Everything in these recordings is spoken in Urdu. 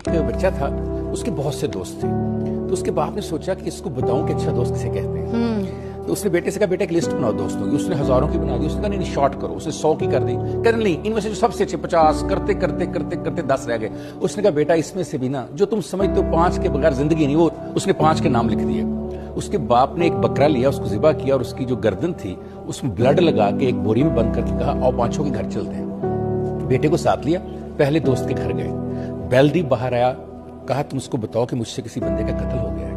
ایک بچہ تھا، اس کے بہت سے دوست تھے، تو اس کے باپ نے سوچا کہ اس کو بتاؤں کہ اچھا دوست کسے کہتے ہیں۔ تو اس نے بیٹے سے کہا بیٹا ایک لسٹ بناؤ دوستوں کی۔ اس نے ہزاروں کی بنا دی، اس نے کہا نہیں شارٹ کرو، اس نے 100 کی کر دی، کرن لی ان میں سے جو سب سے اچھے 50 کرتے کرتے کرتے کرتے 10 رہ گئے۔ اس نے کہا بیٹا اس میں سے بھی نا جو تم سمجھتے ہو 5 کے بغیر زندگی نہیں، وہ اس نے 5 کے نام لکھ دیے۔ اس کے باپ نے ایک بکرا لیا، اس کو ذبح کیا اور اس کی جو گردن تھی اس میں بلڈ لگا کے ایک بوری میں بند کر کے کہا آؤ 5 کے گھر چلتے ہیں۔ بیٹے کو ساتھ لیا، پہلے دوست کے گھر گئے، بیل دی باہر آیا، کہا تم اس کو بتاؤ کہ مجھ سے کسی بندے کا قتل ہو گیا ہے۔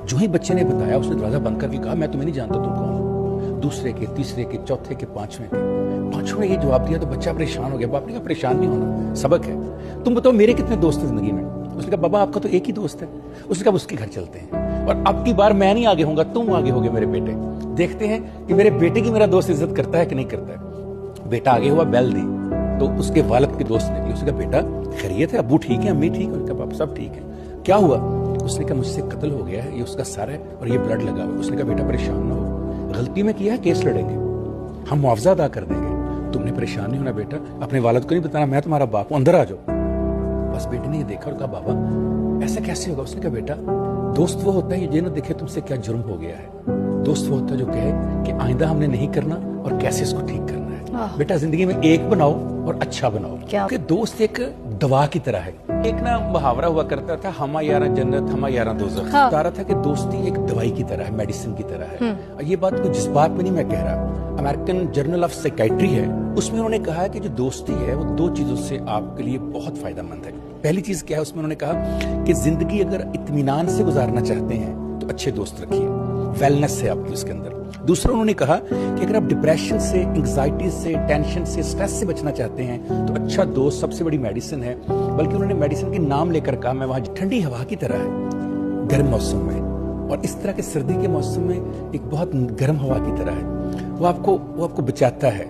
جو ہی بچے نے بتایا اس نے دروازہ بند کر کے کہا میں تمہیں نہیں جانتا تم کون ہو۔ دوسرے کے، تیسرے کے، چوتھے کے، 5ویں کے، 5ویں نے یہ جواب دیا تو بچہ پریشان ہو گیا۔ باپ نے کہا پریشان نہیں ہونا، سبق ہے، تم بتاؤ میرے کتنے دوست ہیں زندگی میں؟ اس نے کہا بابا آپ کا تو ایک ہی دوست ہے۔ اس نے کہا اس کے گھر چلتے ہیں اور اب کی بار میں نہیں آگے ہوں گا، تم آگے ہوگے میرے بیٹے، دیکھتے ہیں کہ میرے بیٹے کی میرا دوست عزت کرتا ہے کہ نہیں کرتا ہے۔ بیٹا آگے ہوا، بیل دی تو اس کے والد کے دوست نکلے۔ اس نے کہا بیٹا خیریت ہے، ابو ٹھیک ہے، امی ٹھیک ہے؟ اس نے کہا باپ سب ٹھیک ہے، کیا ہوا؟ اس نے کہا مجھ سے قتل ہو گیا ہے، یہ اس کا سر ہے اور یہ بلڈ لگا ہوا ہے۔ اس نے کہا بیٹا پریشان نہ ہو، غلطی میں کیا ہے کیس لڑیں گے، ہم معاوضہ ادا کر دیں گے، تم نے پریشان نہیں ہونا بیٹا، اپنے والد کو نہیں بتانا میں تمہارا باپ ہوں، اندر آ جاؤ۔ بس بیٹے نے یہ دیکھا اور کہا بابا ایسا کیسے ہوگا؟ اس نے کہا بیٹا دوست وہ ہوتا ہے یہ نہ دیکھے تم سے کیا جرم ہو گیا ہے، دوست وہ ہوتا ہے جو کہے کہ آئندہ ہم نے نہیں کرنا اور کیسے اس کو ٹھیک کرنا ہے۔ بیٹا زندگی میں ایک بناؤ اور اچھا بناؤ، کہ دوست ایک دوا کی طرح ہے۔ ایک نا محاورہ ہوا کرتا تھا ہما یاراں جنت ہما یاراں دوزخ، بتا رہا تھا کہ دوستی ایک دوائی کی طرح ہے، میڈیسن کی طرح ہے۔ یہ بات کوئی جذبات میں نہیں میں کہہ رہا، امریکن جرنل آف سائیکائٹری ہے، اس میں انہوں نے کہا ہے کہ جو دوستی ہے وہ 2 چیزوں سے آپ کے لیے بہت فائدہ مند ہے۔ پہلی چیز کیا ہے اس میں انہوں نے کہا کہ زندگی اگر اطمینان سے گزارنا چاہتے ہیں تو اچھے دوست رکھیے، ویلنس ہے آپ کی اس کے اندر۔ دوسرا انہوں نے کہا کہ اگر آپ ڈپریشن سے، انگزائٹی سے، ٹینشن سے، سٹریس سے بچنا چاہتے ہیں تو اچھا دوست سب سے بڑی میڈیسن ہے۔ بلکہ انہوں نے میڈیسن کے نام لے کر کہا میں وہاں ٹھنڈی ہوا کی طرح ہے گرم موسم میں، اور اس طرح کے سردی کے موسم میں ایک بہت گرم ہوا کی طرح ہے، وہ آپ کو بچاتا ہے۔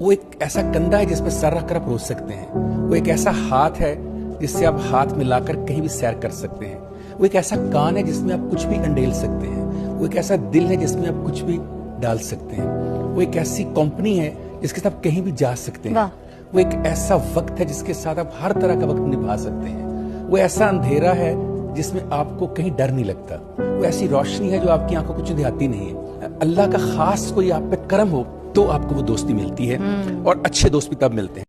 وہ ایک ایسا کندھا ہے جس میں سر رکھ کر آپ رو سکتے ہیں، وہ ایک ایسا ہاتھ ہے جس سے آپ ہاتھ ملا کر کہیں بھی سیر کر سکتے ہیں، وہ ایک ایسا کان ہے جس میں آپ کچھ بھی انڈیل سکتے ہیں، وہ ایک ایسا دل ہے جس میں آپ کچھ بھی ڈال سکتے ہیں، وہ ایک ایسی کمپنی ہے جس کے ساتھ آپ کہیں بھی جا سکتے ہیں، وہ ایک ایسا وقت ہے جس کے ساتھ آپ ہر طرح کا وقت نبھا سکتے ہیں، وہ ایسا اندھیرا ہے جس میں آپ کو کہیں ڈر نہیں لگتا، وہ ایسی روشنی ہے جو آپ کی آنکھوں کو چندھاتی نہیں ہے۔ اللہ کا خاص کوئی آپ پہ کرم ہو تو آپ کو وہ دوستی ملتی ہے، اور اچھے دوست بھی تب ملتے ہیں۔